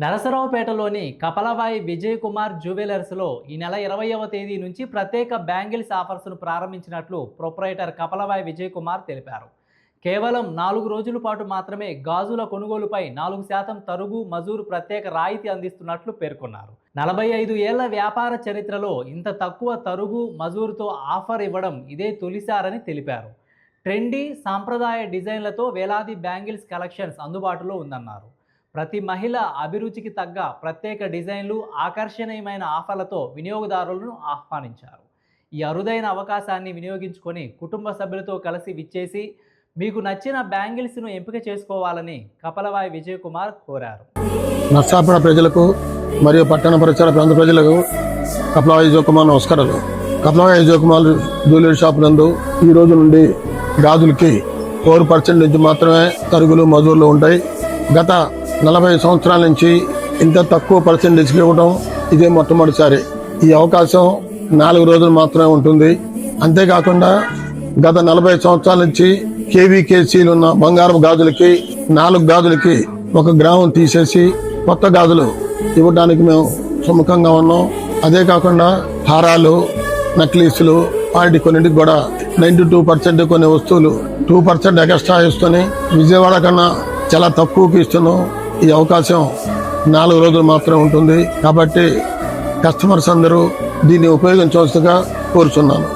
నరసరావుపేటలోని కపలవాయి విజయ్ కుమార్ జ్యువెలర్స్లో ఈ నెల 20వ తేదీ నుంచి ప్రత్యేక బ్యాంగిల్స్ ఆఫర్స్ను ప్రారంభించినట్లు ప్రొప్రైటర్ కపలవాయి విజయ్ కుమార్ తెలిపారు. కేవలం 4 రోజుల పాటు మాత్రమే గాజుల కొనుగోలుపై 4% తరుగు మజూరు ప్రత్యేక రాయితీ అందిస్తున్నట్లు పేర్కొన్నారు. 45 ఏళ్ల వ్యాపార చరిత్రలో ఇంత తక్కువ తరుగు మజూరుతో ఆఫర్ ఇవ్వడం ఇదే తొలిసారని తెలిపారు. ట్రెండీ సాంప్రదాయ డిజైన్లతో వేలాది బ్యాంగిల్స్ కలెక్షన్స్ అందుబాటులో ఉందన్నారు. ప్రతి మహిళ అభిరుచికి తగ్గ ప్రత్యేక డిజైన్లు, ఆకర్షణీయమైన ఆఫర్లతో వినియోగదారులను ఆహ్వానించారు. ఈ అరుదైన అవకాశాన్ని వినియోగించుకొని కుటుంబ సభ్యులతో కలిసి విచ్చేసి మీకు నచ్చిన బ్యాంగిల్స్ను ఎంపిక చేసుకోవాలని కపలవాయి విజయ్ కుమార్ కోరారు. నర్సాపుర ప్రజలకు మరియు పట్టణ పరిసర ప్రాంత ప్రజలకు కపలవాయి విజయ్ కుమార్ నమస్కారాలు. కపలవాయి విజయ్ కుమార్ జ్యువెలరీ షాప్ నందు ఈ రోజు నుండి గాజులకి 4% నుంచి మాత్రమే తరుగులు మజూర్లు ఉంటాయి. గత 40 సంవత్సరాల నుంచి ఇంత తక్కువ పర్సెంటేజ్ ఇవ్వడం ఇదే మొట్టమొదటిసారి. ఈ అవకాశం 4 రోజులు మాత్రమే ఉంటుంది. అంతేకాకుండా గత 40 సంవత్సరాల నుంచి కేవీకేసీలు ఉన్న బంగారం గాజులకి 4 గాజులకి 1 గ్రామం తీసేసి కొత్త గాజులు ఇవ్వడానికి మేము సుముఖంగా ఉన్నాం. అదే కాకుండా హారాలు, నక్లీసులు వాటి కొన్నింటికి కూడా 92% కొన్ని వస్తువులు 2% ఎక్స్ట్రా ఇస్తూనే విజయవాడ కన్నా చాలా తక్కువకి ఇస్తున్నాం. ఈ అవకాశం 4 రోజులు మాత్రమే ఉంటుంది. కాబట్టి కస్టమర్స్ అందరూ దీన్ని ఉపయోగించవలసిగా కోరుచున్నాను.